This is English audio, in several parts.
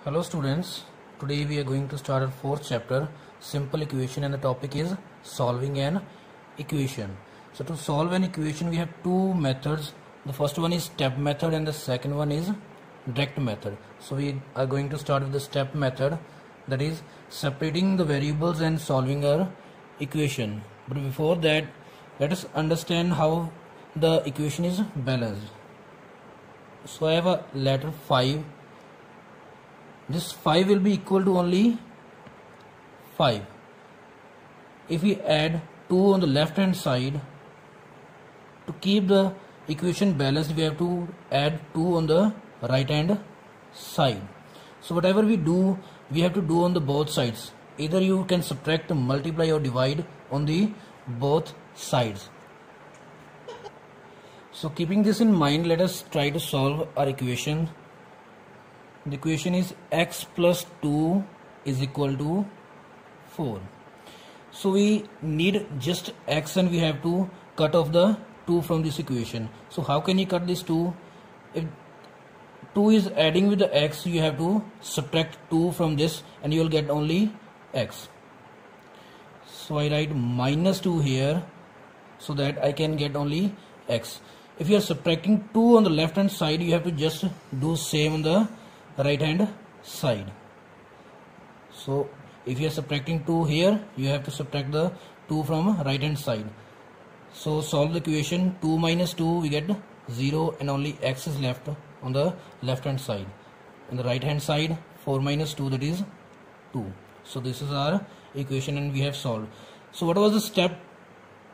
Hello students, today we are going to start our fourth chapter, simple equation, and the topic is solving an equation. So to solve an equation we have two methods. The first one is step method and the second one is direct method. So we are going to start with the step method, that is separating the variables and solving our equation. But before that, let us understand how the equation is balanced. So I have a letter 5. This 5 will be equal to only 5. If we add 2 on the left hand side, to keep the equation balanced we have to add 2 on the right hand side. So whatever we do, we have to do on the both sides. Either you can subtract, multiply or divide on the both sides. So keeping this in mind, let us try to solve our equation. The equation is x plus 2 is equal to 4. So we need just x and we have to cut off the 2 from this equation. So how can you cut this 2? If 2 is adding with the x, you have to subtract 2 from this and you will get only x. So I write minus 2 here so that I can get only x. If you are subtracting 2 on the left hand side, you have to just do same on the right hand side. So if you are subtracting 2 here, you have to subtract the 2 from right hand side. So solve the equation. 2 minus 2 we get 0 and only x is left on the left hand side. On the right hand side 4 minus 2, that is 2. So this is our equation and we have solved. So what was the step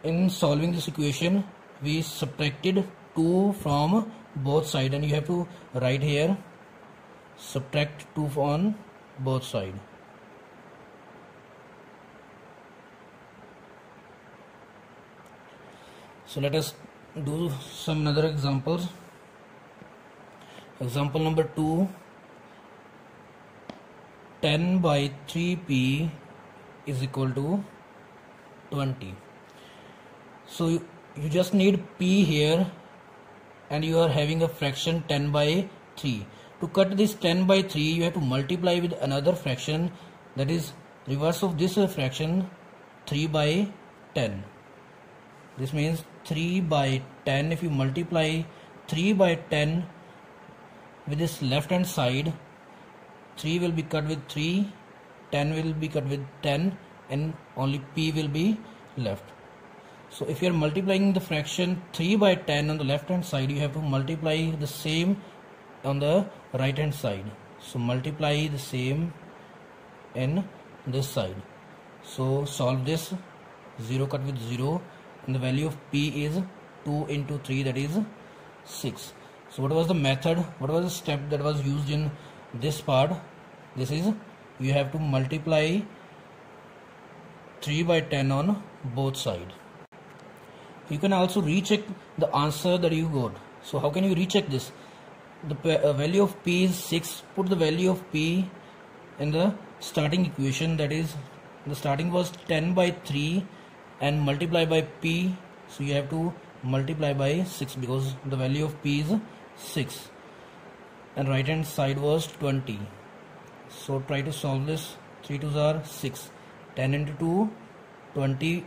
in solving this equation? We subtracted 2 from both sides and you have to write here subtract 2 on both sides. So let us do some other examples. Example number 2, 10 by 3p is equal to 20. So you just need p here and you are having a fraction 10 by 3. To cut this 10 by 3, you have to multiply with another fraction, that is reverse of this fraction, 3 by 10. This means 3 by 10. If you multiply 3 by 10 with this left hand side, 3 will be cut with 3, 10 will be cut with 10 and only p will be left. So if you are multiplying the fraction 3 by 10 on the left hand side, you have to multiply the same on the right hand side. So multiply the same in this side. So solve this. 0 cut with 0 and the value of p is 2 into 3, that is 6. So what was the method, what was the step that was used in this part? This is, you have to multiply 3 by 10 on both sides. You can also recheck the answer that you got. So how can you recheck this? The value of p is 6. Put the value of p in the starting equation, that is the starting was 10 by 3 and multiply by p. So you have to multiply by 6 because the value of p is 6 and right hand side was 20. So try to solve this. 3 2s are 6. 10 into 2, 20,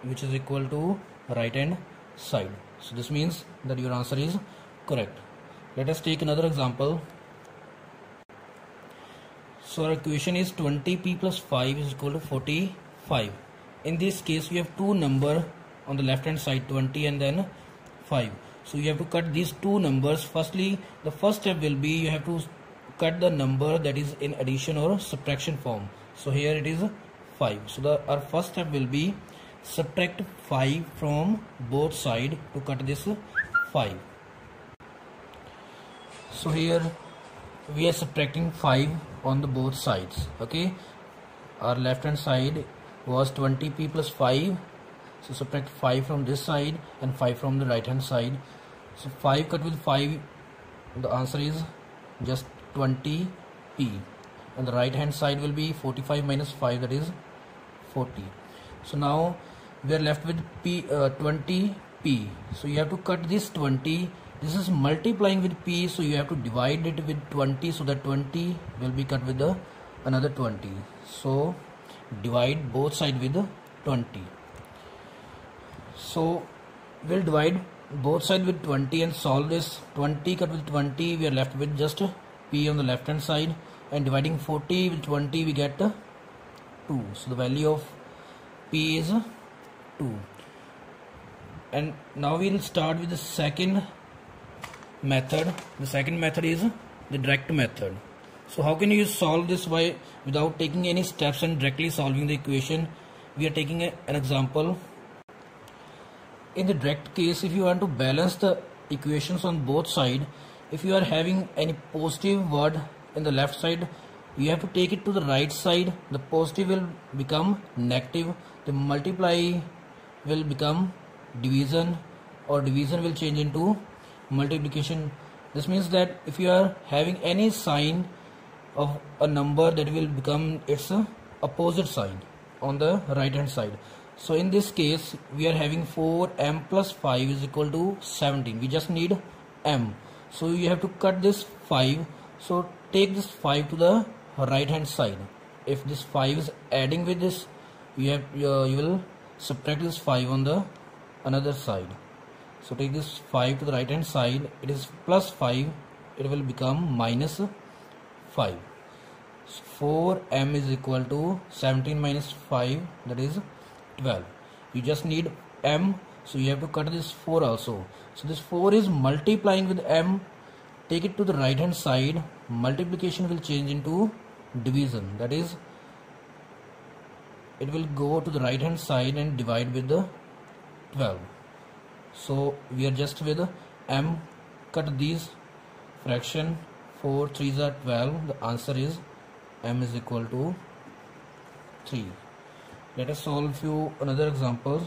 which is equal to right hand side. So this means that your answer is correct. Let us take another example. So our equation is 20p plus 5 is equal to 45. In this case we have two numbers on the left hand side, 20 and then 5. So you have to cut these two numbers. Firstly, the first step will be you have to cut the number that is in addition or subtraction form. So here it is 5. So our first step will be subtract 5 from both sides to cut this 5. So here we are subtracting 5 on the both sides. Okay, our left hand side was 20p plus 5. So subtract 5 from this side and 5 from the right hand side. So 5 cut with 5, the answer is just 20p and the right hand side will be 45 minus 5, that is 40. So now we are left with 20p. So you have to cut this 20 This is multiplying with p, so you have to divide it with 20, so that 20 will be cut with the another 20. So divide both sides with 20. So we'll divide both sides with 20 and solve this. 20 cut with 20, we are left with just p on the left hand side, and dividing 40 with 20 we get 2. So the value of p is 2. And now we'll start with the second method. The second method is the direct method. So how can you solve this without taking any steps and directly solving the equation? We are taking an example. In the direct case, if you want to balance the equations on both sides, if you are having any positive word in the left side, you have to take it to the right side. The positive will become negative, the multiply will become division, or division will change into multiplication. This means that if you are having any sign of a number, that will become its opposite sign on the right hand side. So in this case we are having 4m plus 5 is equal to 17. We just need m, so you have to cut this 5. So take this 5 to the right hand side. If this 5 is adding with this, you will subtract this 5 on the another side. So take this 5 to the right hand side, it is plus 5, it will become minus 5. So 4m is equal to 17 minus 5, that is 12. You just need m, so you have to cut this 4 also. So this 4 is multiplying with m. Take it to the right hand side, multiplication will change into division, that is it will go to the right hand side and divide with the 12. So we are just with m. Cut these fraction, 4 3s are 12. The answer is m is equal to 3. Let us solve few another examples.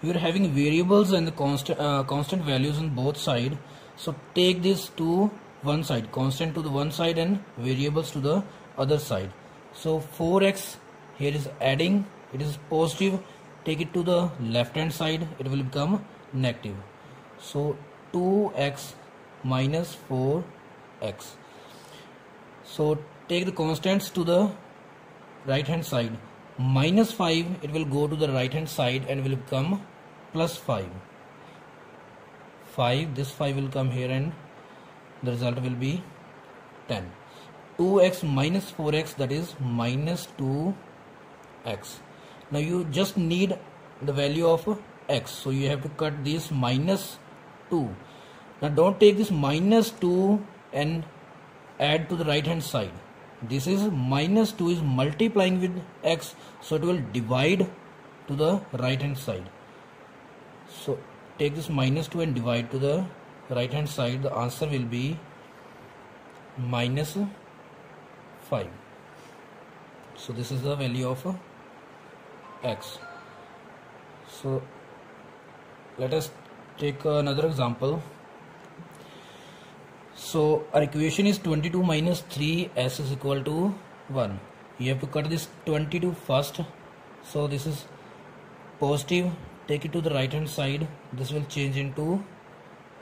We are having variables and the constant values on both sides. So take this to one side, constant to the one side and variables to the other side. So 4x here is adding, it is positive. Take it to the left hand side, it will become negative. So 2x minus 4x. So take the constants to the right hand side. Minus 5, it will go to the right hand side and will become plus 5. This 5 will come here and the result will be 10. 2x minus 4x, that is minus 2x. Now you just need the value of x, so you have to cut this minus 2. Now don't take this minus 2 and add to the right hand side. This is minus 2 is multiplying with x, so it will divide to the right hand side. So take this minus 2 and divide to the right hand side. The answer will be minus 5. So this is the value of x. So let us take another example. So our equation is 22 minus 3s is equal to 1. You have to cut this 22 first. So this is positive. Take it to the right hand side. This will change into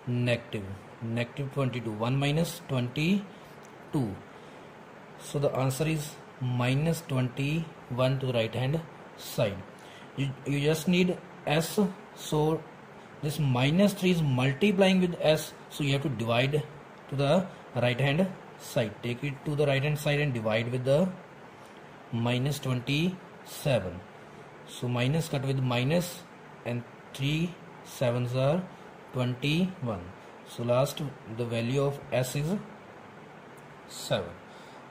negative. Negative 22. 1 minus 22. So the answer is minus 21 to the right hand side. You just need s. So this minus 3 is multiplying with s. So you have to divide to the right hand side. Take it to the right hand side and divide with the minus 27. So minus cut with minus, and 3 7s are 21. So last, the value of s is 7.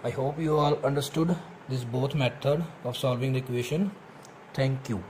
I hope you all understood this both method of solving the equation. Thank you.